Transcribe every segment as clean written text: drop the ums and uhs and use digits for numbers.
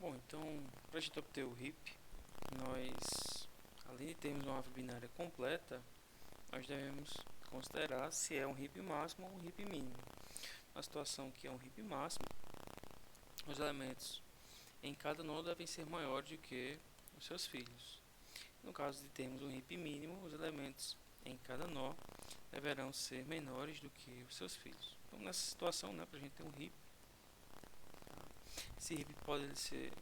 Bom, então, para a gente obter o heap, nós, além de termos uma árvore binária completa, nós devemos considerar se é um heap máximo ou um heap mínimo. Na situação que é um heap máximo, os elementos em cada nó devem ser maiores do que os seus filhos. No caso de termos um heap mínimo, os elementos em cada nó deverão ser menores do que os seus filhos. Então, nessa situação, para a gente ter um heap, esse heap pode ser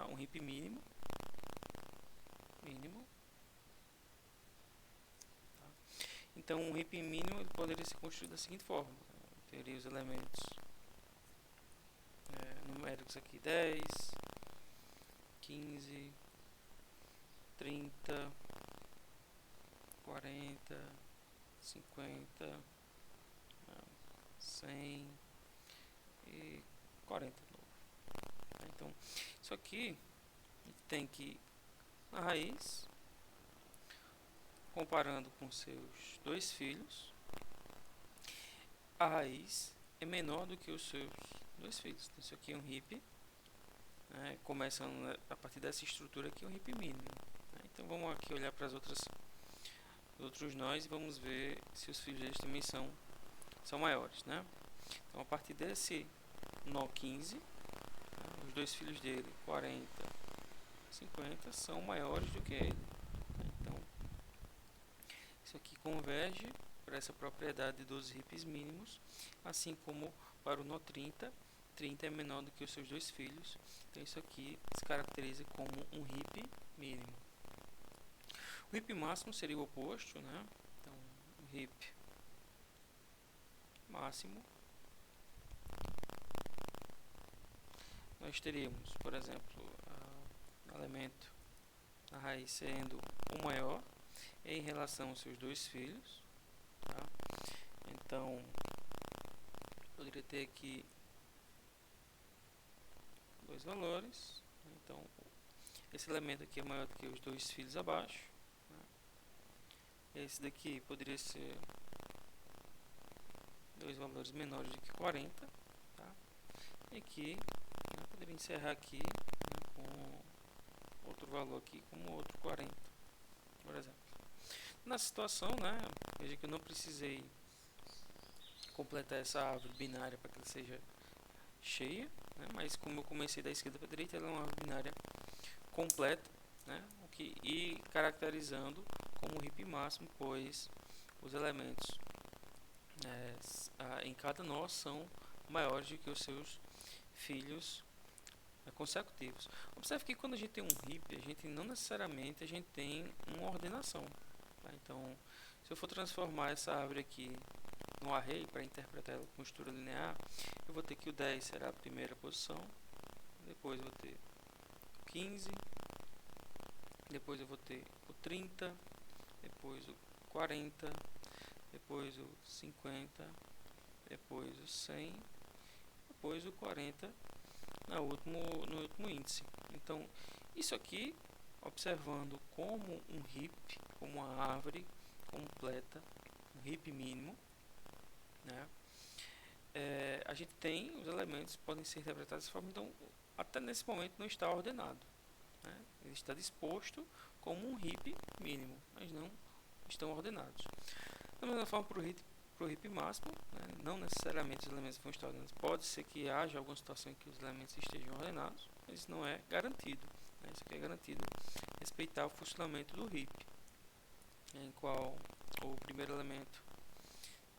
um heap mínimo, tá? Então, um heap mínimo ele poderia ser construído da seguinte forma: teria os elementos numéricos aqui 10, 15, 30, 40, 50, 100 e 40 de novo. Então, isso aqui a gente tem que, na raiz, comparando com seus dois filhos, a raiz é menor do que os seus dois filhos. Então, isso aqui é um heap, começando a partir dessa estrutura aqui, é um heap mínimo. Então, vamos aqui olhar para os outros nós e vamos ver se os filhos deles também são maiores, né? Então, a partir desse nó 15, os dois filhos dele, 40, 50, são maiores do que ele. Então, isso aqui converge para essa propriedade dos heaps mínimos, assim como para o nó 30, 30 é menor do que os seus dois filhos. Então, isso aqui se caracteriza como um heap mínimo. O heap máximo seria o oposto, né? Então, o heap máximo, nós teríamos, por exemplo, o elemento a raiz sendo o maior em relação aos seus dois filhos, tá? Então, poderia ter aqui dois valores. Então, esse elemento aqui é maior do que os dois filhos abaixo, né? Esse daqui poderia ser dois valores menores do que 40, tá? E aqui, poderia encerrar aqui, com outro valor aqui, como outro 40, por exemplo. Na situação, veja que eu não precisei completar essa árvore binária para que ela seja cheia, mas como eu comecei da esquerda para a direita, ela é uma árvore binária completa, e caracterizando como heap máximo, pois os elementos em cada nó são maiores do que os seus filhos consecutivos. Observe que quando a gente tem um heap, a gente não necessariamente tem uma ordenação, tá? Então, se eu for transformar essa árvore aqui no array para interpretar ela com estrutura linear, eu vou ter que o 10 será a primeira posição, depois eu vou ter o 15, depois eu vou ter o 30, depois o 40, depois o 50, depois o 100, depois o 40 no último índice. Então, isso aqui, observando como um heap, como uma árvore completa, um heap mínimo, a gente tem os elementos que podem ser interpretados dessa forma. Então, até nesse momento não está ordenado, ele está disposto como um heap mínimo, mas não estão ordenados. Da mesma forma, para o heap máximo, não necessariamente os elementos vão estar ordenados. Pode ser que haja alguma situação em que os elementos estejam ordenados, mas isso não é garantido. Isso aqui é garantido respeitar o funcionamento do heap, em qual o primeiro elemento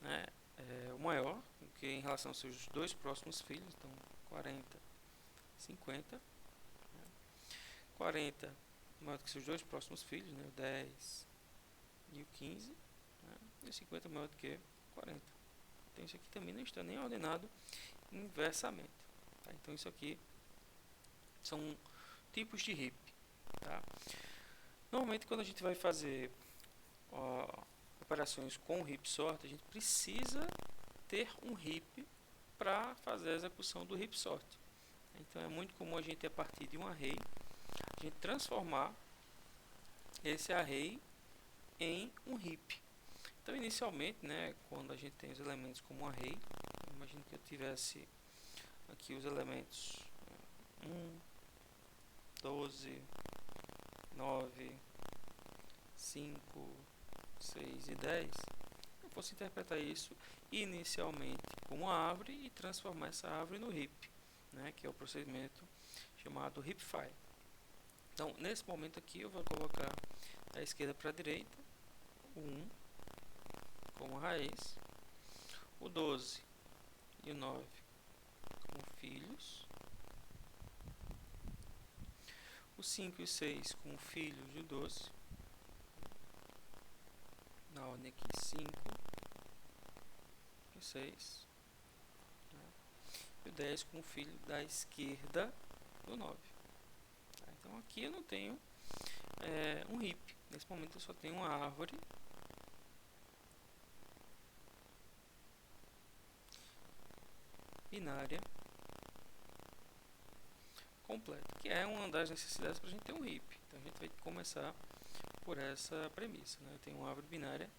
é o maior, que em relação aos seus dois próximos filhos, então 40, 50, 40 maior do que seus dois próximos filhos, o 10 e o 15, e o 50 maior do que 40. Então isso aqui também não está nem ordenado inversamente, tá? Então isso aqui são tipos de heap, tá? Normalmente quando a gente vai fazer operações com heap sort, a gente precisa ter um heap para fazer a execução do heap sort. Então é muito comum a gente, a partir de um array, a gente transformar esse array em um heap. Então inicialmente, quando a gente tem os elementos como um array, imagino que eu tivesse aqui os elementos 1, 12, 9, 5, 6 e 10, eu posso interpretar isso inicialmente como uma árvore e transformar essa árvore no heap, né, que é o procedimento chamado heapify. Então, nesse momento aqui, eu vou colocar da esquerda para a direita o 1 como raiz, o 12 e o 9 como filhos, o 5 e o 6 como filhos do 12, na ordem aqui 5 e 6, né? E o 10 como filho da esquerda do 9. Tá? Então aqui eu não tenho um heap, nesse momento eu só tenho uma árvore binária completa, que é uma das necessidades para a gente ter um heap. Então a gente vai começar por essa premissa, né? Eu tenho uma árvore binária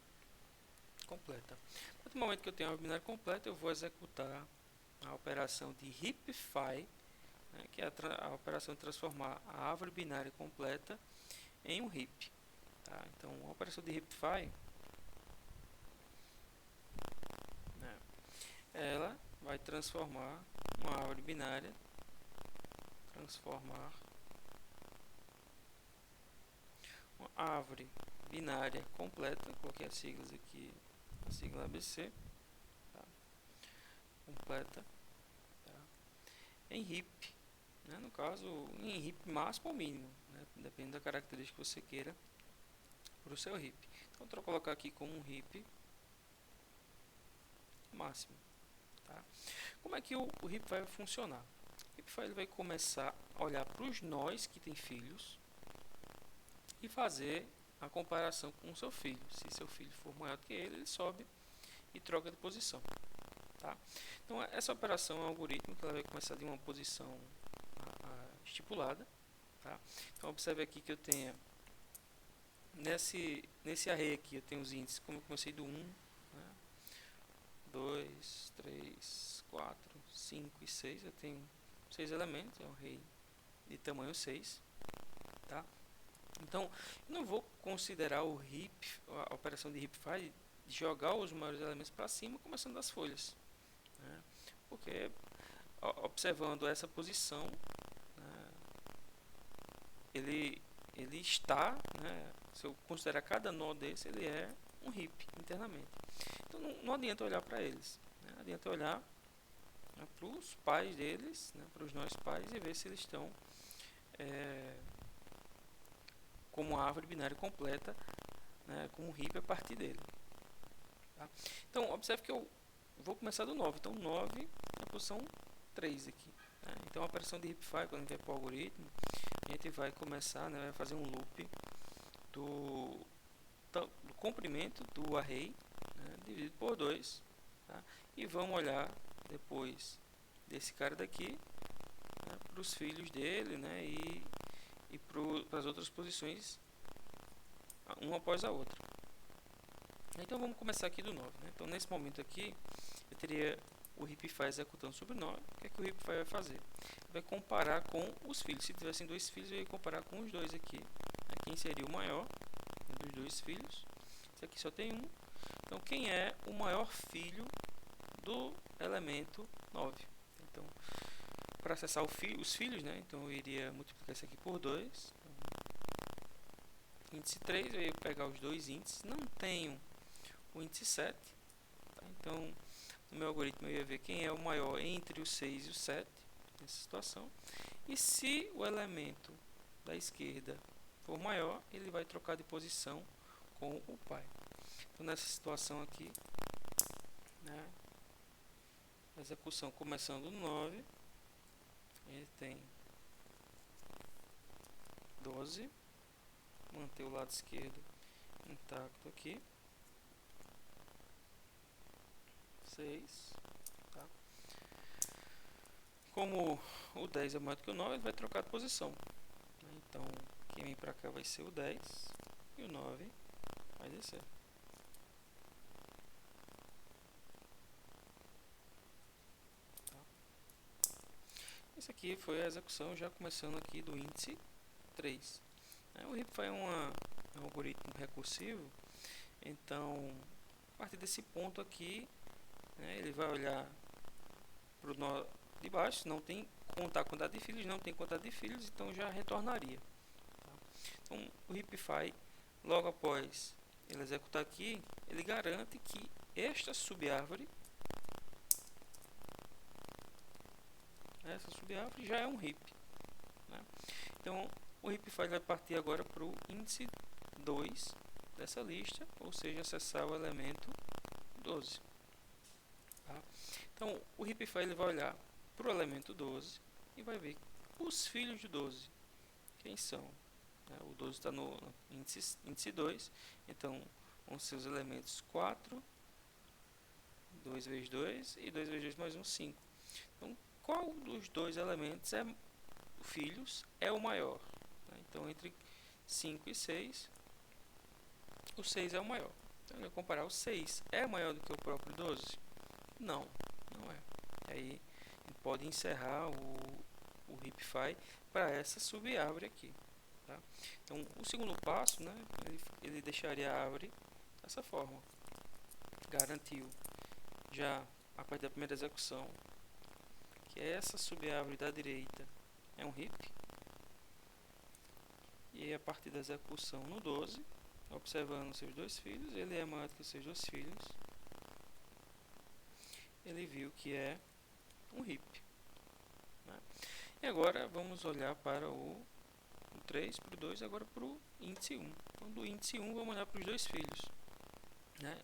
completa. A partir do momento que eu tenho a árvore binária completa, eu vou executar a operação de heapify, né? Que é a operação de transformar a árvore binária completa em um heap. Tá? Então a operação de heapify, né? Ela vai transformar uma árvore binária, uma árvore binária completa, coloquei as siglas aqui, a sigla ABC, tá? Completa, tá? Em heap, né? No caso, em heap máximo ou mínimo, né? Depende da característica que você queira para o seu heap. Então, eu vou colocar aqui como um heap máximo. Tá? Como é que o heap vai funcionar? O heap ele vai começar a olhar para os nós que tem filhos e fazer a comparação com o seu filho. Se seu filho for maior do que ele sobe e troca de posição. Tá? Então, essa operação é um algoritmo que ela vai começar de uma posição estipulada. Tá? Então, observe aqui que eu tenho nesse array aqui, eu tenho os índices, como eu comecei do 1, né? 2, 3, 4, 5 e 6. Eu tenho 6 elementos, é um array de tamanho 6. Tá? Então, eu não vou considerar o heap, a operação de heapify, de jogar os maiores elementos para cima, começando das folhas. Né? Porque, observando essa posição, né, ele está, né, se eu considerar cada nó desse, ele é um heap internamente. Então, não adianta olhar para eles. Né? Adianta olhar, né, para os pais deles, né, para os nós pais, e ver se eles estão como árvore binária completa, né, com um heap a partir dele. Tá? Então, observe que eu vou começar do 9. Então, 9 é a posição 3 aqui. Né? Então, a operação de heapify, quando a gente vai para o algoritmo, a gente vai começar, né, vai fazer um loop do comprimento do array, né, dividido por 2. Tá? E vamos olhar depois desse cara daqui, né, para os filhos dele, né, e para as outras posições, uma após a outra. Então vamos começar aqui do 9. Né? Então nesse momento aqui, eu teria o heapify executando sobre 9. O que é que o heapify vai fazer? Ele vai comparar com os filhos. Se tivessem dois filhos, eu ia comparar com os dois aqui. Quem seria o maior dos dois filhos? Esse aqui só tem um. Então quem é o maior filho do elemento 9? Então, para acessar os filhos, né? Então eu iria multiplicar isso aqui por 2. Índice 3, eu ia pegar os dois índices. Não tenho o índice 7. Tá? Então, no meu algoritmo, eu ia ver quem é o maior entre o 6 e o 7, nessa situação. E se o elemento da esquerda for maior, ele vai trocar de posição com o pai. Então, nessa situação aqui, né, a execução começando no 9, ele tem 12, manter o lado esquerdo intacto aqui, 6, tá? Como o 10 é maior do que o 9, ele vai trocar de posição. Então, quem vem para cá vai ser o 10 e o 9 vai descer. Tá? Isso aqui foi a execução já começando aqui do índice 3. O HipFi é um algoritmo recursivo, então a partir desse ponto aqui, ele vai olhar para o nó de baixo, não tem contar a quantidade de filhos, não tem quantidade de filhos, então já retornaria. Tá? Então o HipFi, logo após ele executar aqui, ele garante que esta subárvore já é um heap. Né? Então o HipFi vai partir agora para o índice 2 dessa lista, ou seja, acessar o elemento 12. Tá? Então o HipFi ele vai olhar para o elemento 12 e vai ver os filhos de 12. Quem são? O 12 está no índice 2, então vão ser os elementos 4, 2 vezes 2 e 2 vezes 2 mais 1, 5. Então, qual dos dois elementos filhos é o maior? Então, entre 5 e 6, o 6 é o maior. Então, ele vai comparar o 6. É maior do que o próprio 12? Não, não é. Aí, ele pode encerrar o HipFi para essa subárvore aqui. Tá? Então, o segundo passo, ele deixaria a árvore dessa forma. Garantiu já a partir da primeira execução que essa subárvore da direita é um heap. E a partir da execução no 12, observando seus dois filhos, ele é maior do que seus dois filhos. Ele viu que é um heap. Né? E agora vamos olhar para o 3, para o 2, agora para o índice 1. Então, do índice 1, vamos olhar para os dois filhos.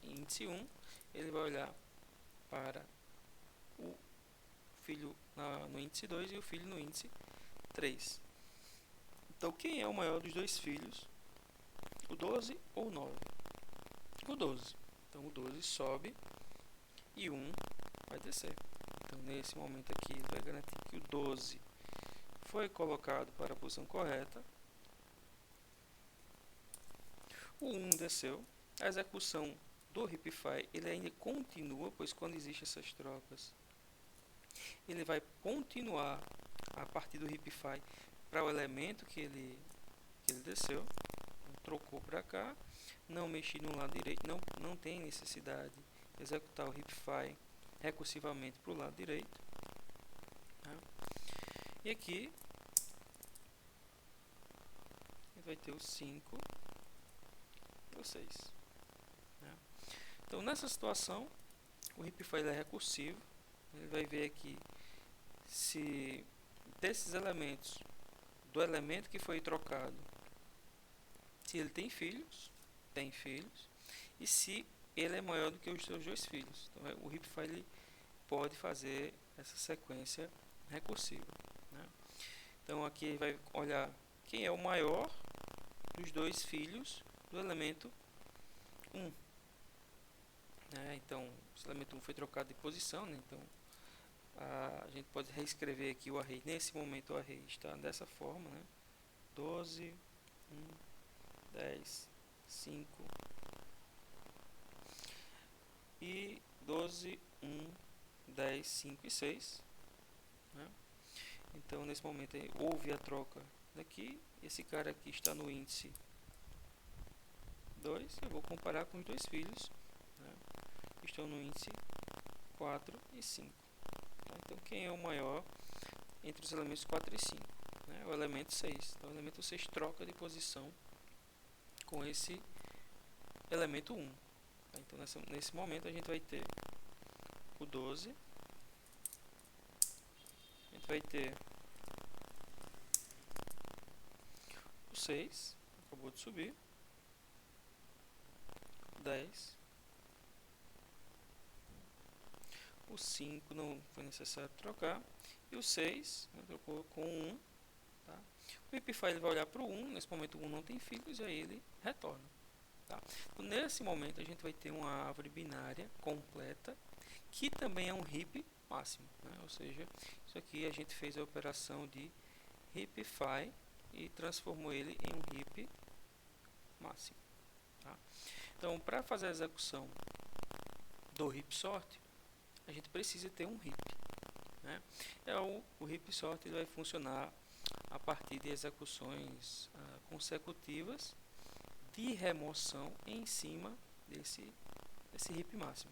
Índice 1, ele vai olhar para o filho no índice 2 e o filho no índice 3. Então, quem é o maior dos dois filhos? O 12 ou o 9? O 12. Então, o 12 sobe e 1 vai descer. Então, nesse momento aqui, ele vai garantir que o 12 foi colocado para a posição correta. O 1 desceu. A execução do HipFi ele ainda continua, pois quando existem essas trocas, ele vai continuar a partir do HipFi para o elemento que ele desceu. Trocou para cá, não mexi no lado direito, não tem necessidade de executar o HipFi recursivamente para o lado direito. Tá? E aqui vai ter o 5 e o 6. Né? Então, nessa situação, o HipFi é recursivo. Ele vai ver aqui se desses elementos, do elemento que foi trocado, se ele tem filhos, e se ele é maior do que os seus dois filhos. Então, o HipFi ele pode fazer essa sequência recursiva. Né? Então, aqui ele vai olhar quem é o maior dos dois filhos do elemento 1. Então, esse elemento 1 foi trocado de posição, então a gente pode reescrever aqui o array. Nesse momento o array está dessa forma, 12, 1, 10, 5 e 12, 1, 10, 5 e 6. Então, nesse momento houve a troca daqui. Esse cara aqui está no índice 2. Eu vou comparar com os dois filhos, que estão no índice 4 e 5. Então, quem é o maior entre os elementos 4 e 5? O elemento 6. Então, o elemento 6 troca de posição com esse elemento 1. Então, nesse momento, a gente vai ter o 12. A gente vai ter o 6. Acabou de subir. 10. O 5 não foi necessário trocar. E o 6 trocou com o 1. Tá? O HipFi ele vai olhar para o 1. Nesse momento o 1 não tem filhos, e aí ele retorna. Tá? Então, nesse momento a gente vai ter uma árvore binária completa, que também é um heap máximo. Ou seja, isso aqui a gente fez a operação de HipFi e transformou ele em um heap máximo. Tá? Então, para fazer a execução do heapsort, a gente precisa ter um heap. O heapsort ele vai funcionar a partir de execuções consecutivas de remoção em cima desse heap máximo.